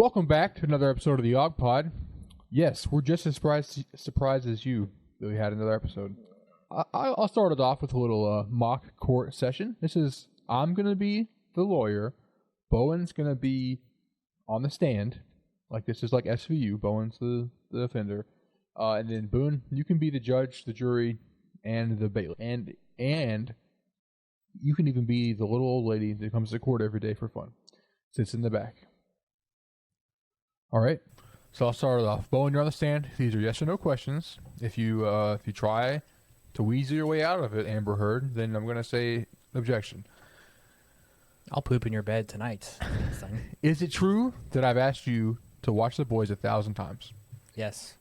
Welcome back to another episode of the YAWG Pod. Yes, we're just as surprised as you that we had another episode. I'll start it off with a little mock court session. I'm going to be the lawyer. Bowen's going to be on the stand. This is like SVU. Bowen's the offender. And then Boone, you can be the judge, the jury, and the bailiff. And you can even be the little old lady that comes to court every day for fun. Sits in the back. All right. So I'll start it off. Bowen, you're on the stand. These are yes or no questions. If you try to weasel your way out of it, Amber Heard, then I'm going to say objection. I'll poop in your bed tonight. Is it true that I've asked you to watch The Boys 1,000 times? Yes.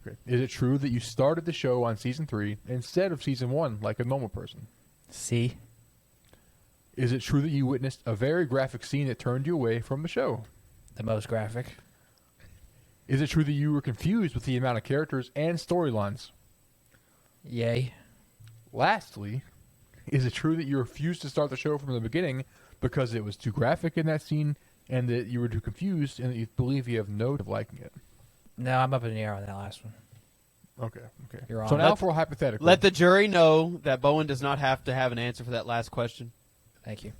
Okay. Is it true that you started the show on season 3 instead of season 1 like a normal person? See? Is it true that you witnessed a very graphic scene that turned you away from the show? The most graphic. Is it true that you were confused with the amount of characters and storylines? Yay. Lastly, is it true that you refused to start the show from the beginning because it was too graphic in that scene and that you were too confused and that you believe you have no way of liking it? No, I'm up in the air on that last one. Okay. You're on. So now for a hypothetical. Let the jury know that Bowen does not have to have an answer for that last question. Thank you.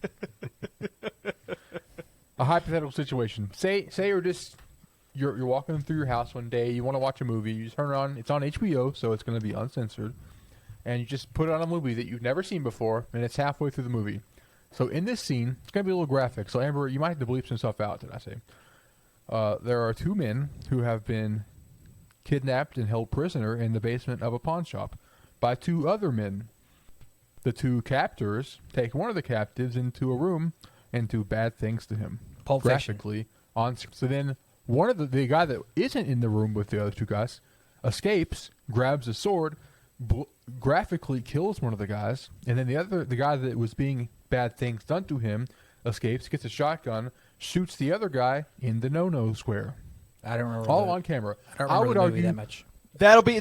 A hypothetical situation. Say you're walking through your house one day, you want to watch a movie, you just turn it on, it's on HBO, so it's going to be uncensored, and you just put on a movie that you've never seen before, and it's halfway through the movie. So in this scene, it's going to be a little graphic, so Amber, you might have to bleep some stuff out, did I say? There are 2 men who have been kidnapped and held prisoner in the basement of a pawn shop by 2 other men. The 2 captors take one of the captives into a room and do bad things to him. Pulp graphically on. So then one of the guy that isn't in the room with the other 2 guys escapes, grabs a sword, graphically kills one of the guys, and then the guy that was being bad things done to him escapes, gets a shotgun, shoots the other guy in the no-no square. I don't remember. All on camera. I would argue that much. That'll be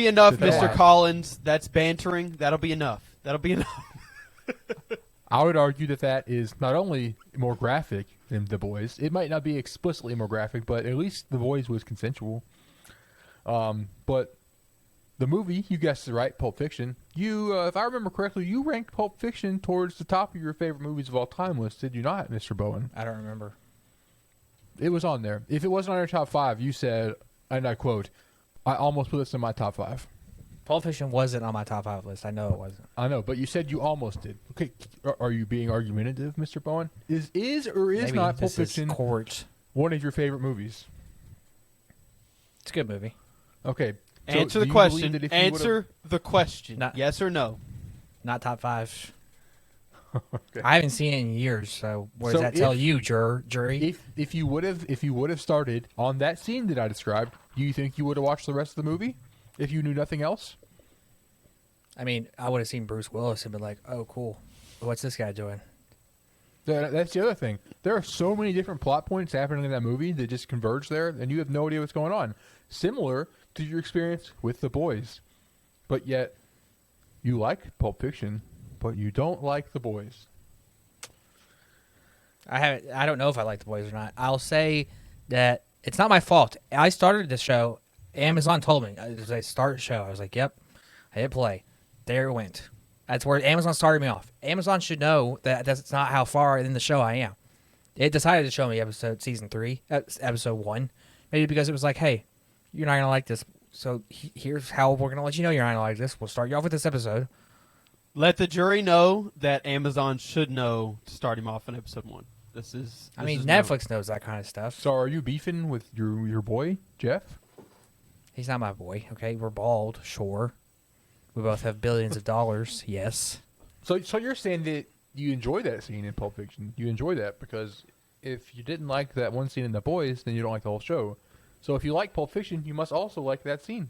enough, that- Mr. Collins. That's bantering. That'll be enough. I would argue that is not only more graphic than The Boys. It might not be explicitly more graphic, but at least The Boys was consensual. But the movie, you guessed it right, Pulp Fiction. You, if I remember correctly, you ranked Pulp Fiction towards the top of your favorite movies of all time list, did you not, Mr. Bowen? I don't remember. It was on there. If it wasn't on your top 5, you said, and I quote, I almost put this in my top 5. Pulp Fiction wasn't on my top 5 list. I know it wasn't. I know, but you said you almost did. Okay, are you being argumentative, Mr. Bowen? Is or is Maybe not Pulp this is Fiction court. one of your favorite movies? It's a good movie. Okay. So Answer the do you question. believe that if you Answer the question. Not- Yes or no? Not top 5. Okay. I haven't seen it in years, so what does So that tell you, jury? If you would have started on that scene that I described, do you think you would have watched the rest of the movie if you knew nothing else? I mean, I would have seen Bruce Willis and been like, oh, cool. What's this guy doing? That's the other thing. There are so many different plot points happening in that movie that just converge there, and you have no idea what's going on. Similar to your experience with The Boys. But yet, you like Pulp Fiction, but you don't like The Boys. I don't know if I like The Boys or not. I'll say that it's not my fault. I started the show. Amazon told me. I start the show. I was like, yep. I hit play. There it went. That's where Amazon started me off. Amazon should know that that's not how far in the show I am. It decided to show me season 3, episode 1, maybe because it was like, hey, you're not going to like this. So here's how we're going to let you know you're not going to like this. We'll start you off with this episode. Let the jury know that Amazon should know to start him off in episode 1. I mean, Netflix knows that kind of stuff. So are you beefing with your boy, Jeff? He's not my boy, okay? We're bald, sure. We both have billions of dollars, yes. So you're saying that you enjoy that scene in Pulp Fiction. You enjoy that because if you didn't like that one scene in The Boys, then you don't like the whole show. So if you like Pulp Fiction, you must also like that scene.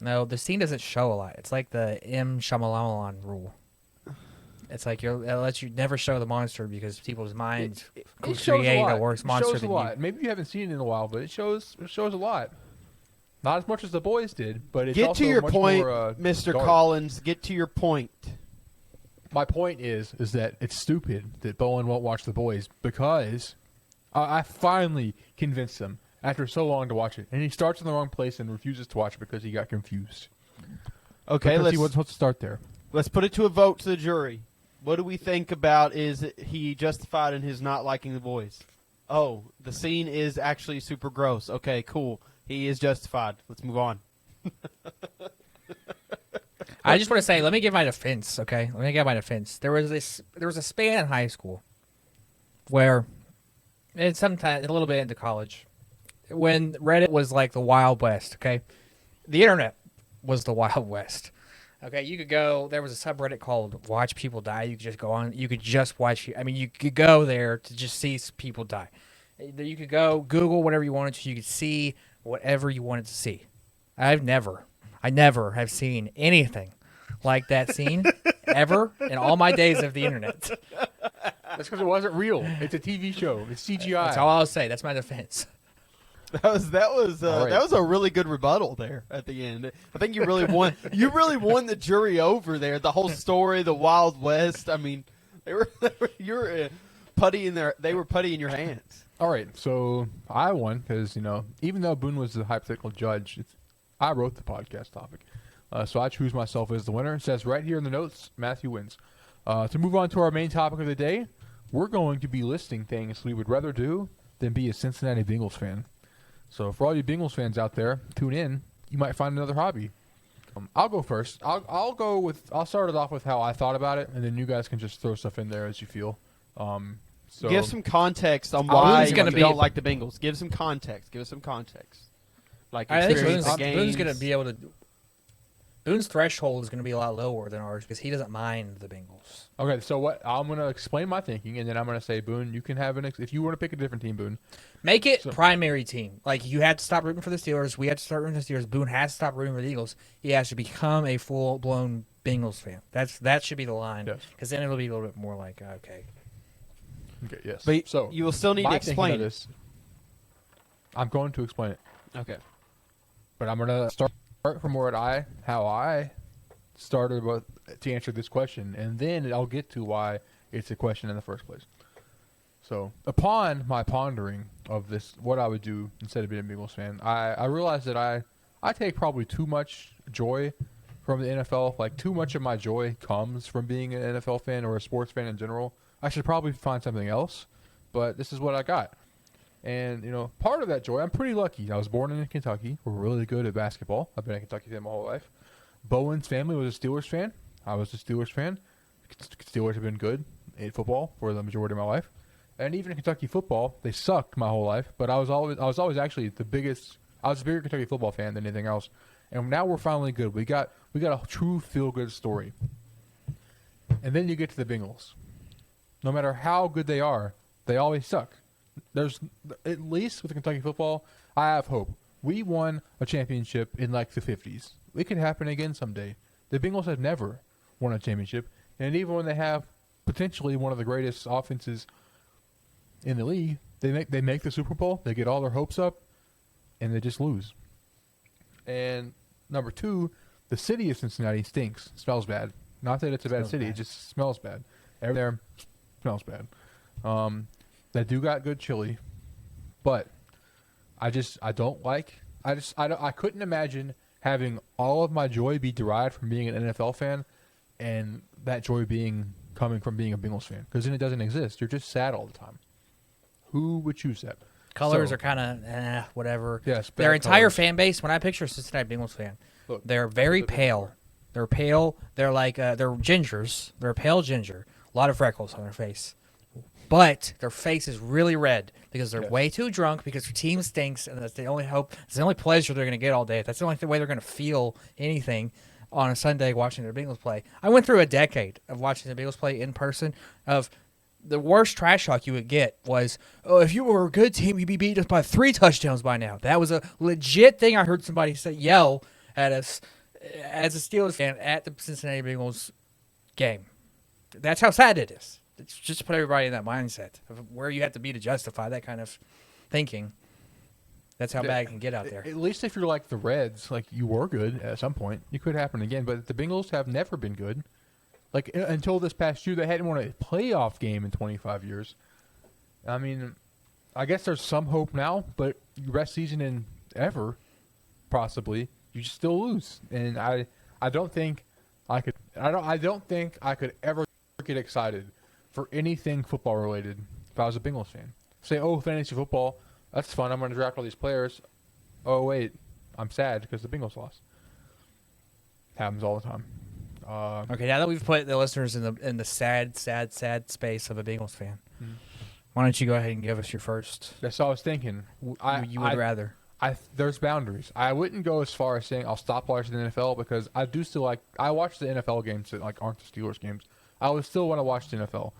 No, the scene doesn't show a lot. It's like the M. Shyamalan rule. It's like it lets you never show the monster because people's minds create a worse monster shows than a lot. you. Maybe you haven't seen it in a while, but it shows a lot. Not as much as The Boys did, but it's Get also to your much point, more, Mr. dark. Collins. Get to your point. My point is that it's stupid that Bowen won't watch The Boys because I finally convinced him after so long to watch it, and he starts in the wrong place and refuses to watch it because he got confused. Okay, let's start there. Let's put it to a vote to the jury. What do we think about is he justified in his not liking the boys? Oh, the scene is actually super gross. Okay, cool. He is justified. Let's move on. I just want to say, let me give my defense, okay? Let me give my defense. There was a span in high school where, and sometimes a little bit into college, when Reddit was like the Wild West, okay? The internet was the Wild West. Okay, you could go, there was a subreddit called Watch People Die. You could just go on, you could just watch, I mean, you could go there to just see people die. You could go Google whatever you wanted to. You could see whatever you wanted to see. I never have seen anything like that scene ever in all my days of the internet. That's because it wasn't real. It's a TV show. It's CGI. That's all I'll say. That's my defense. That was a really good rebuttal there at the end. I think you really won. You really won the jury over there. The whole story, the Wild West. I mean, they were putty in their. They were putty in your hands. All right, so I won because even though Boone was the hypothetical judge, I wrote the podcast topic, so I choose myself as the winner. It says right here in the notes, Matthew wins. To move on to our main topic of the day, we're going to be listing things we would rather do than be a Cincinnati Bengals fan. So for all you Bengals fans out there, tune in. You might find another hobby. I'll go first. I'll start it off with how I thought about it, and then you guys can just throw stuff in there as you feel. So give some context on why you don't don't like the Bengals. Give some context. Give us some context. Like I think experience the Boone's going to games. be able to. Boone's threshold is going to be a lot lower than ours because he doesn't mind the Bengals. Okay, so what I'm going to explain my thinking, and then I'm going to say, Boone, you can have if you want to pick a different team, Boone. Make it primary team. Like, you had to stop rooting for the Steelers. We had to start rooting for the Steelers. Boone has to stop rooting for the Eagles. He has to become a full-blown Bengals fan. That should be the line. Because then it'll be a little bit more like, okay. Okay, yes. But so you will still need to explain this. I'm going to explain it. Okay. But I'm going to start from how I started to answer this question, and then I'll get to why it's a question in the first place. So, upon my pondering of this, what I would do instead of being a Bengals fan, I realized that I take probably too much joy from the NFL. Like, too much of my joy comes from being an NFL fan or a sports fan in general. I should probably find something else, but this is what I got. And, part of that joy, I'm pretty lucky. I was born in Kentucky. We're really good at basketball. I've been a Kentucky fan my whole life. Bowen's family was a Steelers fan. I was a Steelers fan. Steelers have been good in football for the majority of my life. And even in Kentucky football, they sucked my whole life. But I was always actually the biggest. I was a bigger Kentucky football fan than anything else. And now we're finally good. We got a true feel-good story. And then you get to the Bengals. No matter how good they are, they always suck. There's, at least with Kentucky football, I have hope. We won a championship in like the 50s. It could happen again someday. The Bengals have never won a championship. And even when they have potentially one of the greatest offenses in the league, they make the Super Bowl, they get all their hopes up, and they just lose. And number two, the city of Cincinnati stinks. It smells bad. Not that it's a bad city, it just smells bad. Everything there smells bad. They do got good chili, but I couldn't imagine having all of my joy be derived from being an NFL fan, and that joy coming from being a Bengals fan, because then it doesn't exist. You're just sad all the time. Who would choose that? Colors are kind of whatever. Yes, their entire colors. fan base. When I picture a Cincinnati Bengals fan, Look, they're very pale. They're pale. They're like they're gingers. They're pale ginger. A lot of freckles on their face. But their face is really red because they're way too drunk because their team stinks, and that's the only hope. It's the only pleasure they're going to get all day. That's the only way they're going to feel anything on a Sunday watching the Bengals play. I went through a decade of watching the Bengals play in person. Of the worst trash talk you would get was, "Oh, if you were a good team, you'd be beating us by 3 touchdowns by now." That was a legit thing I heard somebody yell at us as a Steelers fan at the Cincinnati Bengals game. That's how sad it is. It's just to put everybody in that mindset of where you have to be to justify that kind of thinking. That's how bad it can get out there. At least if you're like the Reds, like you were good at some point. It could happen again, but the Bengals have never been good. Like until this past year, they hadn't won a playoff game in 25 years. I mean, I guess there's some hope now, but rest season in ever, possibly, you just still lose. And I don't think I don't think I could ever get excited for anything football related if I was a Bengals fan. Say, oh, fantasy football, that's fun. I'm going to draft all these players. Oh wait, I'm sad because the Bengals lost. Happens all the time. Okay, now that we've put the listeners in the sad space of a Bengals fan, why don't you go ahead and give us your first? That's what I was thinking. You would rather. There's boundaries. I wouldn't go as far as saying I'll stop watching the NFL because I do still like. I watch the NFL games that like aren't the Steelers games. I would still want to watch the NFL,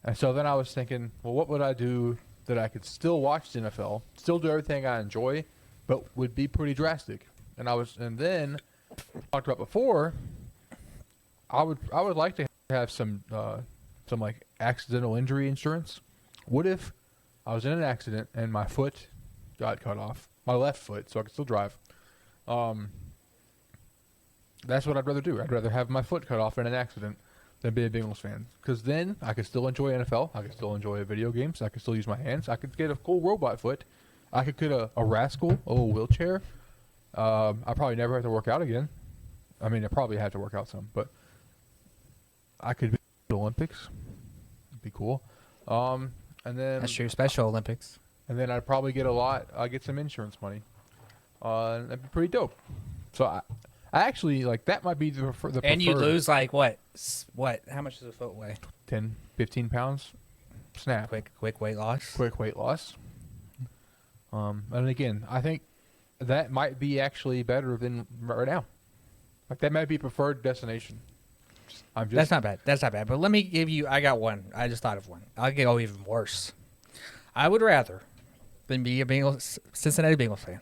and so then I was thinking, well, what would I do that I could still watch the NFL, still do everything I enjoy, but would be pretty drastic? And then talked about before. I would like to have some like accidental injury insurance. What if I was in an accident and my foot got cut off, my left foot, so I could still drive? That's what I'd rather do. I'd rather have my foot cut off in an accident than be a Bengals fan, because then I could still enjoy NFL. I could still enjoy video games. I could still use my hands. I could get a cool robot foot. I could get a rascal, a little wheelchair. I probably never have to work out again. I mean, I probably have to work out some, but I could be at the Olympics. It'd be cool. And then That's true. Special Olympics. And then I'd probably get get some insurance money. And that'd be pretty dope. So I actually, like, that might be the preferred. And you lose, like, what? How much does a foot weigh? 10, 15 pounds. Snap. Quick weight loss. Quick weight loss. And again, I think that might be actually better than right now. Like, that might be preferred destination. That's not bad. But let me give you. I got one. I just thought of one. I'll go even worse. I would rather than be a Cincinnati Bengals fan,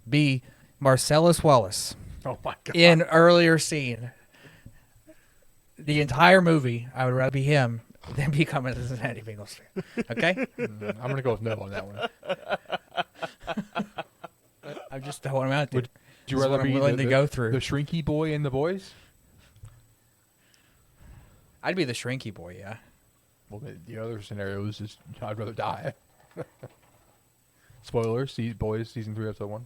be Marcellus Wallace. Oh my God. In earlier scene, the entire movie, I would rather be him than become a Cincinnati Bengals fan. Okay. I'm gonna go with no on that one. I'm just throwing him out there. Would you rather be willing to go through the Shrinky Boy in The Boys? I'd be the Shrinky Boy, yeah. Well, the other scenario is just I'd rather die. Spoilers, Boys, season 3, episode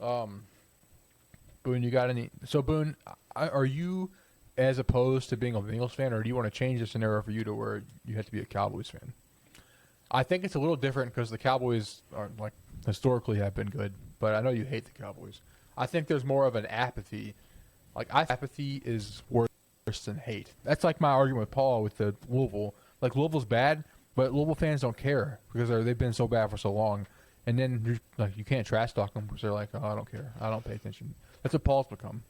1. Boone, you got any? So, Boone, are you as opposed to being a Bengals fan, or do you want to change the scenario for you to where you have to be a Cowboys fan? I think it's a little different because the Cowboys are, like, historically have been good, but I know you hate the Cowboys. I think there's more of an apathy. Like, apathy is worse than hate. That's like my argument with Paul with the Louisville. Like, Louisville's bad, but Louisville fans don't care because they've been so bad for so long. And then you can't trash talk them because they're like, oh, I don't care. I don't pay attention. That's what Paul's become.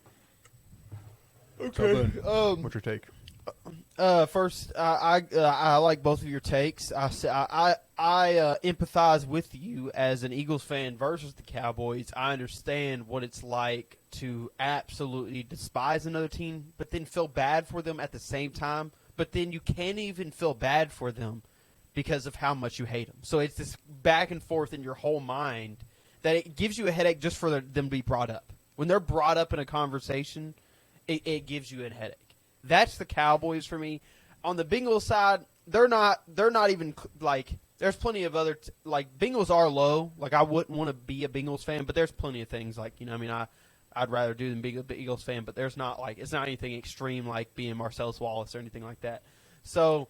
Okay. So, what's your take? First, I like both of your takes. I empathize with you as an Eagles fan versus the Cowboys. I understand what it's like to absolutely despise another team, but then feel bad for them at the same time. But then you can't even feel bad for them because of how much you hate them. So it's this back and forth in your whole mind that it gives you a headache just for them to be brought up. When they're brought up in a conversation, it gives you a headache. That's the Cowboys for me. On the Bengals side, they're not even like. There's plenty of other like Bengals are low. Like I wouldn't want to be a Bengals fan, but there's plenty of things like I mean I'd rather do than be an Eagles fan. But there's not like it's not anything extreme like being Marcellus Wallace or anything like that. So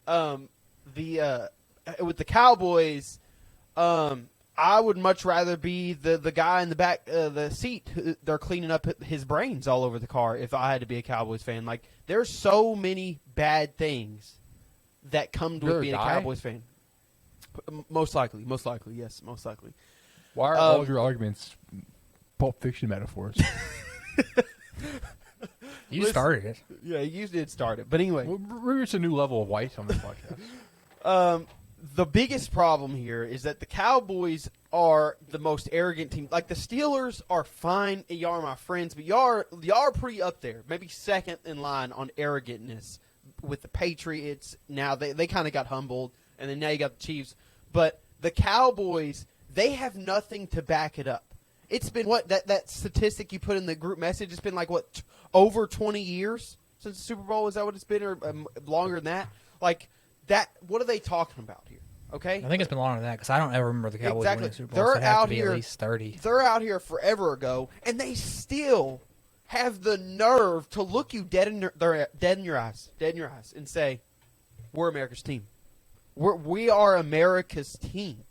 with the Cowboys, I would much rather be the guy in the back the seat. They're cleaning up his brains all over the car. If I had to be a Cowboys fan, like there's so many bad things that come with being a Cowboys fan. Most likely, yes, most likely. Why are all of your arguments Pulp Fiction metaphors? You started it. Yeah, you did start it. But anyway, we reached a new level of white on this podcast. The biggest problem here is that the Cowboys are the most arrogant team. Like the Steelers are fine. Y'all are my friends, but y'all are pretty up there. Maybe second in line on arrogantness with the Patriots. Now they kind of got humbled, and then now you got the Chiefs. But the Cowboys, they have nothing to back it up. It's been that statistic you put in the group message. It's been like over 20 years since the Super Bowl. Is that what it's been, or longer than that? Like that. What are they talking about here? Okay, I think it's been longer than that because I don't ever remember the Cowboys Exactly. winning the Super Bowl. They're So it has out to be here- at least 30. they're out here forever ago, and they still have the nerve to look you dead in your eyes, and say, "We're America's team. We are America's team."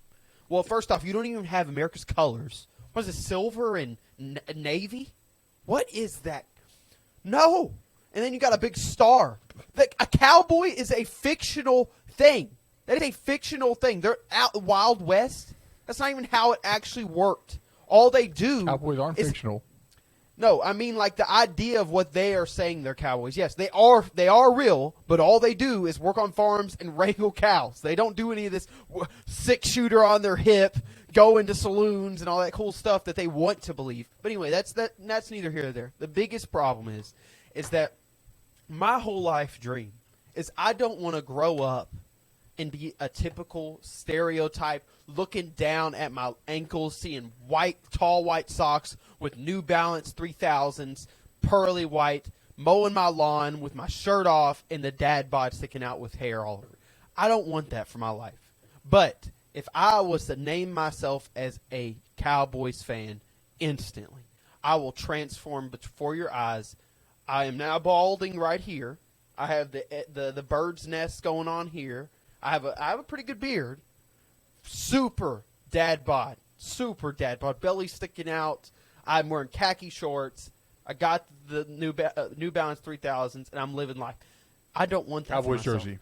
Well, first off, you don't even have America's colors. What is it, silver and navy? What is that? No. And then you got a big star. A cowboy is a fictional thing. That is a fictional thing. They're out the Wild West. That's not even how it actually worked. All they do Cowboys aren't is fictional. No, I mean like the idea of what they are saying they're cowboys. Yes, they are real, but all they do is work on farms and wrangle cows. They don't do any of this 6-shooter on their hip, go into saloons and all that cool stuff that they want to believe. But anyway, that's neither here nor there. The biggest problem is that my whole life dream is I don't want to grow up and be a typical stereotype looking down at my ankles, seeing tall white socks with New Balance 3000s, pearly white, mowing my lawn with my shirt off and the dad bod sticking out with hair all over. I don't want that for my life. But if I was to name myself as a Cowboys fan instantly, I will transform before your eyes. I am now balding right here. I have the bird's nest going on here. I have a pretty good beard. Super dad bod. Belly sticking out. I'm wearing khaki shorts. I got the New Balance 3000s, and I'm living life. I don't want that Cowboys for myself. jersey.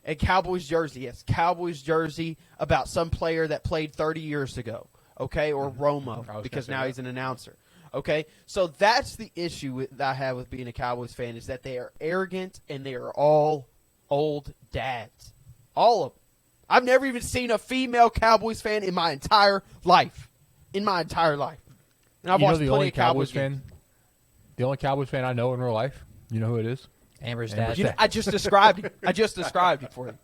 A Cowboys jersey, yes. Cowboys jersey about some player that played 30 years ago, okay, or Romo, because now he's an announcer. Okay, so that's the issue that I have with being a Cowboys fan is that they are arrogant and they are all old dads. All of them. I've never even seen a female Cowboys fan in my entire life. And I've watched the plenty only of Cowboys fan, games. the only Cowboys fan I know in real life. You know who it is? Amber's Amber's dad. dad. I just described him. for you.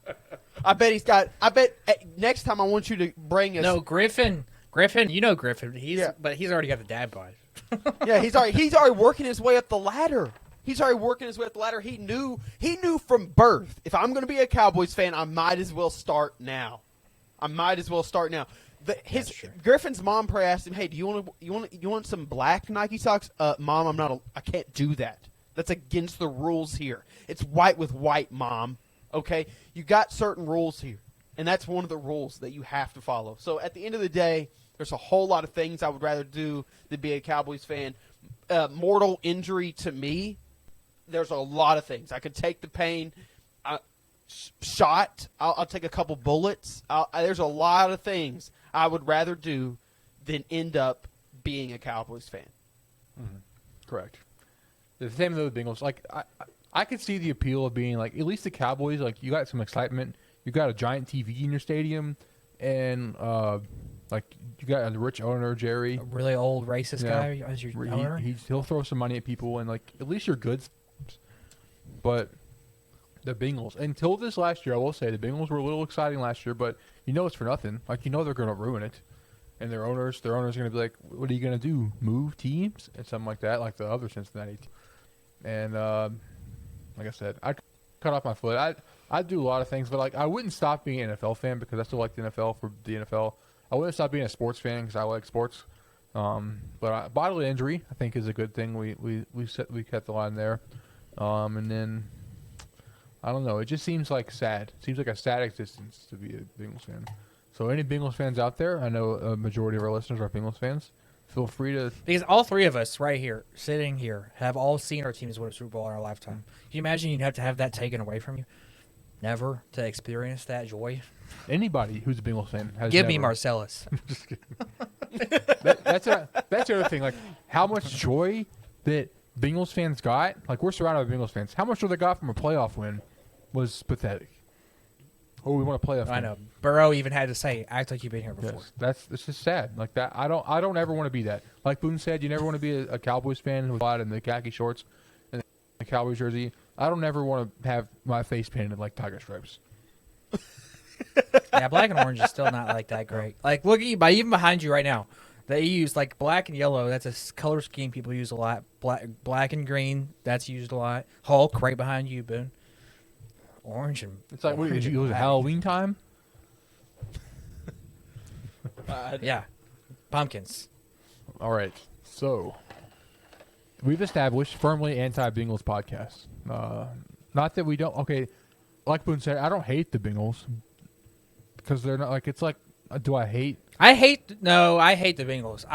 I bet next time I want you to bring us. No, Griffin. You know Griffin. But he's already got the dad bod. Yeah, he's already working his way up the ladder. He knew from birth. If I'm going to be a Cowboys fan, I might as well start now. Griffin's mom probably asked him, "Hey, do you want some black Nike socks?" Mom, I can't do that. That's against the rules here. It's white with white, Mom. Okay, you got certain rules here, and that's one of the rules that you have to follow. So at the end of the day, there's a whole lot of things I would rather do than be a Cowboys fan. Mortal injury to me, there's a lot of things. I could take the pain. Shot. I'll take a couple bullets. There's a lot of things I would rather do than end up being a Cowboys fan. Mm-hmm. Correct. The same with the Bengals. Like I could see the appeal of being like at least the Cowboys. Like you got some excitement. You got a giant TV in your stadium, and like you got a rich owner, Jerry, A really old racist guy as your owner. He'll throw some money at people, and like at least you're good. But the Bengals, until this last year, I will say the Bengals were a little exciting last year, but it's for nothing. Like they're going to ruin it, and their owners are going to be like, "What are you going to do? Move teams and something like that, like the other Cincinnati." And like I said, I cut off my foot. I do a lot of things, but like I wouldn't stop being an NFL fan because I still like the NFL for the NFL. I wouldn't stop being a sports fan because I like sports. But bodily injury, I think, is a good thing. We kept the line there, and then. I don't know. It just seems like sad. It seems like a sad existence to be a Bengals fan. So any Bengals fans out there, I know a majority of our listeners are Bengals fans. Feel free to... Because all three of us right here, sitting here, have all seen our teams win a Super Bowl in our lifetime. Can you imagine you'd have to have that taken away from you? Never to experience that joy? Anybody who's a Bengals fan has Give never. me Marcellus. Just kidding. That's the other thing. Like, how much joy that Bengals fans got. Like, we're surrounded by Bengals fans. How much joy they got from a playoff win was pathetic. Oh, we want to play a. I know. Burrow even had to say, "Act like you've been here before." Yes, it's just sad. Like that, I don't ever want to be that. Like Boone said, you never want to be a Cowboys fan with in the khaki shorts and the Cowboys jersey. I don't ever want to have my face painted like tiger stripes. Yeah, black and orange is still not like that great. Like, look at you, even behind you right now. They use like black and yellow. That's a color scheme people use a lot. Black and green. That's used a lot. Hulk right behind you, Boone. Orange and it's like, what did you use Halloween time? Yeah, pumpkins. All right. So we've established firmly anti-Bengals podcast. Not that we don't. Okay, like Boone said, I don't hate the Bengals because they're not like it's like. Do I hate? I hate the Bengals.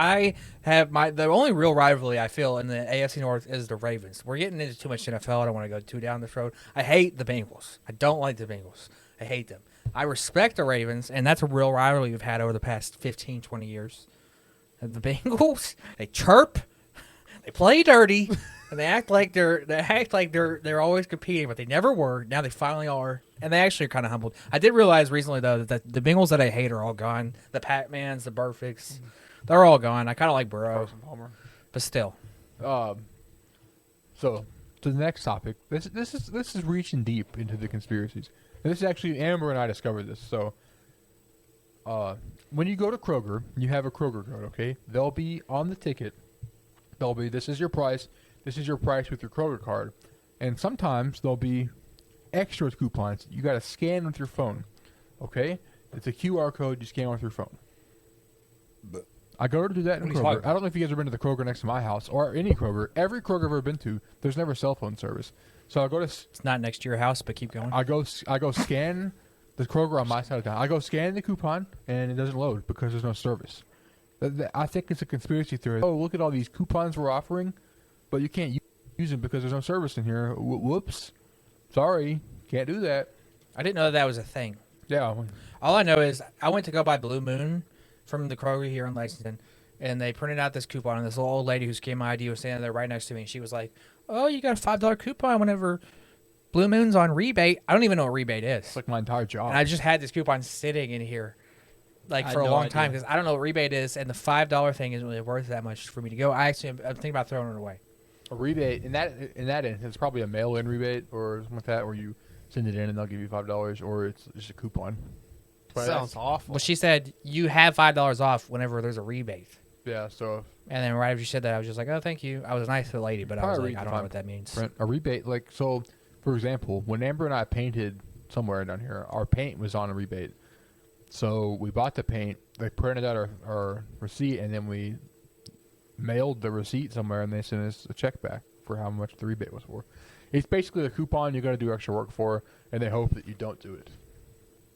The only real rivalry I feel in the AFC North is the Ravens. We're getting into too much NFL. I don't want to go too down this road. I hate the Bengals. I don't like the Bengals. I hate them. I respect the Ravens, and that's a real rivalry we've had over the past 15, 20 years. And the Bengals, they chirp, they play dirty, and they act like they're always competing, but they never were. Now they finally are. And they actually are kind of humbled. I did realize recently, though, that the Bengals that I hate are all gone. The Pat-Mans, the Burficts, they're all gone. I kind of like Burrow, but still. So, to the next topic. This is reaching deep into the conspiracies. And this is actually Amber and I discovered this. So, when you go to Kroger, you have a Kroger code. Okay, they'll be on the ticket. They'll be this is your price. This is your price with your Kroger card, and sometimes there'll be extra coupons you got to scan with your phone. Okay, it's a QR code you scan with your phone. I go to do that in Kroger. I don't know if you guys have been to the Kroger next to my house or any Kroger. Every Kroger I've ever been to, there's never cell phone service. So I go to. It's not next to your house, but keep going. I go scan the Kroger on my side of town. I go scan the coupon and it doesn't load because there's no service. I think it's a conspiracy theory. Oh, look at all these coupons we're offering, but you can't use them because there's no service in here. Whoops. Sorry, can't do that. I didn't know that was a thing. Yeah. All I know is I went to go buy Blue Moon from the Kroger here in Lexington, and they printed out this coupon, and this little old lady who scanned my ID was standing there right next to me, and she was like, "Oh, you got a $5 coupon whenever Blue Moon's on rebate." I don't even know what rebate is. It's like my entire job. And I just had this coupon sitting in here for a long time because I don't know what rebate is, and the $5 thing isn't really worth that much for me to go. I'm thinking about throwing it away. A rebate in that end, it's probably a mail-in rebate or something like that, where you send it in and they'll give you $5, or it's just a coupon. Sounds awful. Well, she said you have $5 off whenever there's a rebate. Yeah, so. And then right after she said that, I was just like, "Oh, thank you." I was nice to the lady, but I was like, I don't know what that means. A rebate, so for example, when Amber and I painted somewhere down here, our paint was on a rebate. So we bought the paint, they printed out our receipt, and then we mailed the receipt somewhere, and they sent us a check back for how much the rebate was for. It's basically a coupon you got to do extra work for, and they hope that you don't do it.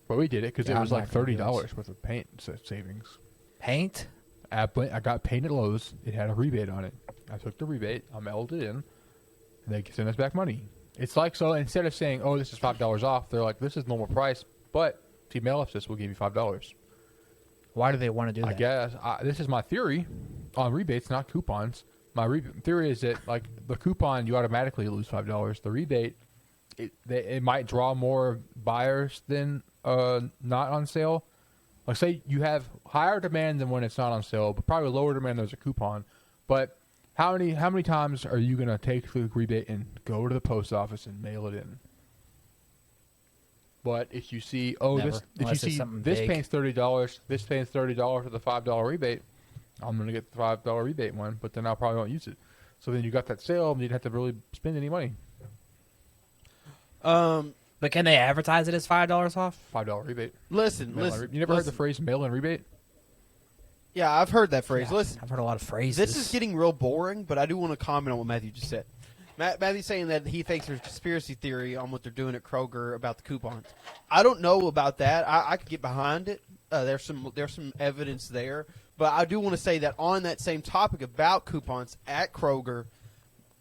But we did it because it was like $30 worth of paint savings. Paint? I got paint at Lowe's. It had a rebate on it. I took the rebate, I mailed it in, and they sent us back money. It's like, so instead of saying, "Oh, this is $5 off," they're like, "This is normal price, but if you mail us this, we'll give you $5. Why do they want to do that? I guess this is my theory on rebates, not coupons. My theory is that like the coupon, you automatically lose $5. The rebate, it might draw more buyers than not on sale. Like say you have higher demand than when it's not on sale, but probably lower demand there's a coupon. But how many times are you gonna take the rebate and go to the post office and mail it in? But if you see, this paint's $30, this paint's $30 for the $5 rebate, I'm gonna get the $5 rebate one, but then I probably won't use it. So then you got that sale, and you didn't have to really spend any money. But can they advertise it as $5 off? $5 rebate. Listen. You never heard the phrase mail-in rebate? Yeah, I've heard that phrase. Yeah, Listen, I've heard a lot of phrases. This is getting real boring, but I do want to comment on what Matthew just said. Matthew's saying that he thinks there's conspiracy theory on what they're doing at Kroger about the coupons. I don't know about that. I could get behind it. There's some evidence there, but I do want to say that on that same topic about coupons at Kroger,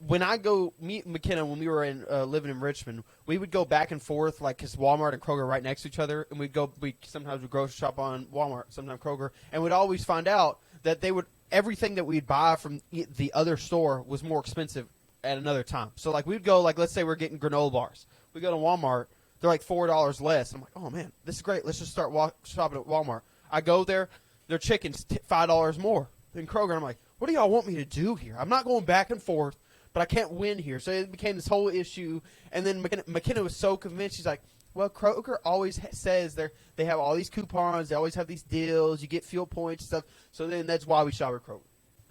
when I go meet McKenna when we were living in Richmond, we would go back and forth because Walmart and Kroger are right next to each other, and we sometimes would grocery shop on Walmart, sometimes Kroger, and we'd always find out that everything that we'd buy from the other store was more expensive at another time. So we'd go let's say we're getting granola bars. We go to Walmart, they're like $4 less. I'm like, oh man, this is great. Let's just start shopping at Walmart. I go there, their chicken's $5 more than Kroger. I'm like, what do y'all want me to do here? I'm not going back and forth, but I can't win here. So it became this whole issue. And then McKenna was so convinced. She's like, well, Kroger always says they have all these coupons. They always have these deals. You get fuel points and stuff. So then that's why we shop at Kroger.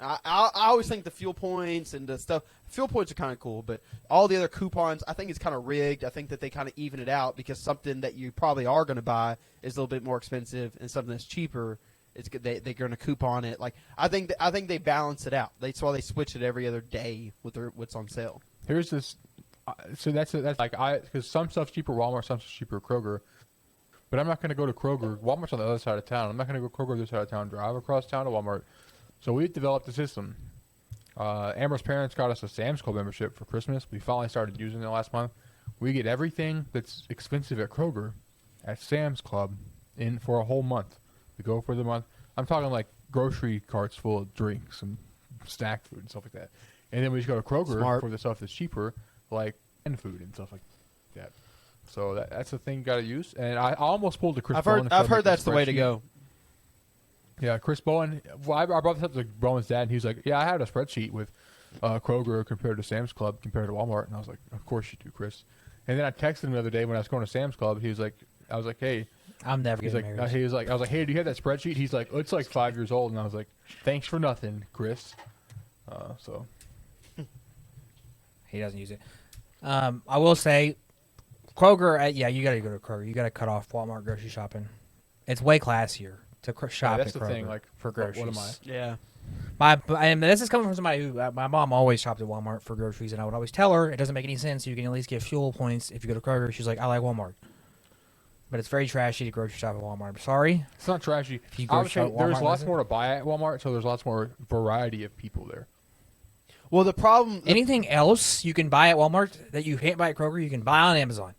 I always think the fuel points and the stuff, fuel points are kind of cool, but all the other coupons, I think it's kind of rigged. I think that they kind of even it out because something that you probably are going to buy is a little bit more expensive and something that's cheaper It's good. They're going to coupon it. Like I think they balance it out. That's why they switch it every other day with what's on sale. Here's this. So that's like because some stuff's cheaper at Walmart, some stuff's cheaper at Kroger. But I'm not going to go to Kroger. Walmart's on the other side of town. I'm not going to go Kroger the other side of town, drive across town to Walmart. So we've developed a system. Amber's parents got us a Sam's Club membership for Christmas. We finally started using it last month. We get everything that's expensive at Kroger at Sam's Club in for a whole month. We go for the month. I'm talking like grocery carts full of drinks and snack food and stuff like that. And then we just go to Kroger for the stuff that's cheaper, like canned food and stuff like that. So that's the thing you got to use. And I almost pulled the Chris Bowen. I've heard that's the way to go. Yeah, Chris Bowen. Well, I brought this up to Bowen's dad, and he was like, "Yeah, I had a spreadsheet with Kroger compared to Sam's Club compared to Walmart." And I was like, "Of course you do, Chris." And then I texted him the other day when I was going to Sam's Club. He was like, "I was like, hey." I'm never He's getting like, married. I was like, hey, do you have that spreadsheet? He's like, it's like 5 years old, and I was like, thanks for nothing, Chris. So he doesn't use it. I will say, Kroger. You got to go to Kroger. You got to cut off Walmart grocery shopping. It's way classier to shop that's at the Kroger thing. Like for groceries. What am I? Yeah. And this is coming from somebody who my mom always shopped at Walmart for groceries, and I would always tell her it doesn't make any sense. You can at least get fuel points if you go to Kroger. She's like, I like Walmart. But it's very trashy to grocery shop at Walmart. I'm sorry. It's not trashy. If you I would grocery shop say at there's Walmart, lots does it? more to buy at Walmart, so there's lots more variety of people there. Well, the problem. Anything else you can buy at Walmart that you can't buy at Kroger, you can buy on Amazon.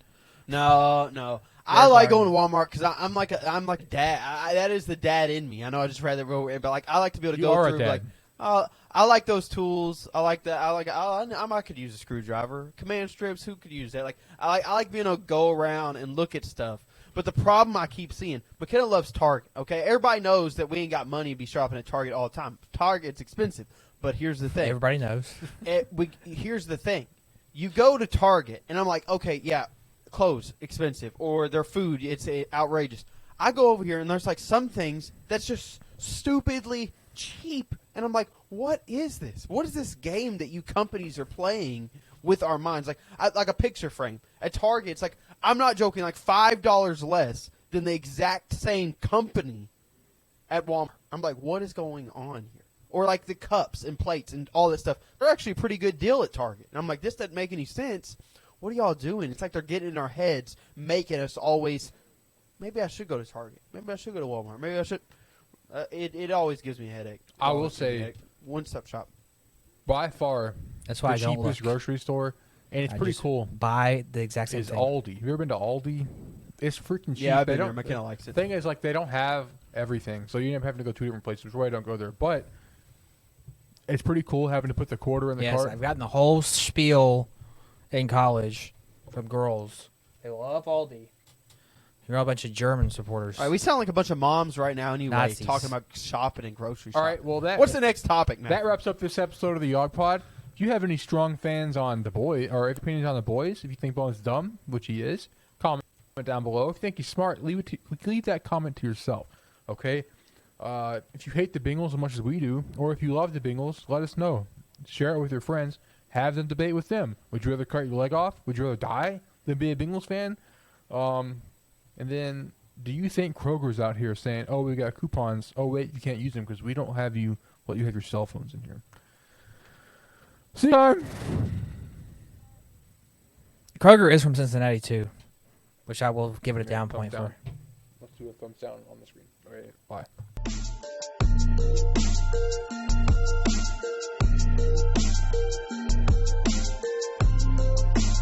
No. I like going to Walmart because I'm like a dad. That is the dad in me. I know I just read that, but like I like to be able to go through. Like, I like those tools. I like that. I could use a screwdriver, command strips. Who could use that? Like I like being able to go around and look at stuff. But the problem I keep seeing, McKenna loves Target. Okay, everybody knows that we ain't got money to be shopping at Target all the time. Target's expensive. But here's the thing. Everybody knows. Here's the thing. You go to Target, and I'm like, okay, yeah, clothes, expensive. Or their food, it's outrageous. I go over here, and there's like some things that's just stupidly cheap. And I'm like, what is this? What is this game that you companies are playing with our minds? Like a picture frame. At Target, it's like, I'm not joking, like $5 less than the exact same company at Walmart. I'm like, what is going on here? Or like the cups and plates and all this stuff. They're actually a pretty good deal at Target. And I'm like, this doesn't make any sense. What are y'all doing? It's like they're getting in our heads, making us always, maybe I should go to Target. Maybe I should go to Walmart. Maybe I should. It always gives me a headache. I will say, one-stop shop. By far, That's why the I don't cheapest look. grocery store, and it's pretty just cool, Buy the exact same is thing. Aldi. Have you ever been to Aldi? It's freaking cheap. Yeah, I've been They there. don't- McKenna likes it. The thing is, like, they don't have everything, so you end up having to go two different places, which is why I don't go there. But it's pretty cool having to put the quarter in the Yes, cart. I've gotten the whole spiel in college from girls. They love Aldi. You're all a bunch of German supporters. All right, we sound like a bunch of moms right now anyway, Nazis. talking about shopping and grocery All shopping. right, well, What's the next topic, man? that wraps up this episode of the YAWG Pod. If you have any strong fans on the boy or opinions on the boys, if you think Bowen's dumb, which he is, comment down below. If you think he's smart, leave that comment to yourself. Okay. If you hate the Bengals as much as we do, or if you love the Bengals, let us know. Share it with your friends. Have them debate with them. Would you rather cut your leg off? Would you rather die than be a Bengals fan? And then, do you think Kroger's out here saying, "Oh, we got coupons. Oh, wait, you can't use them because we don't have you. Well, you have your cell phones in here." See you time. Kroger is from Cincinnati too, which I will give it a down point Thumbs for. down. Let's do a thumbs down on the screen. All right, bye.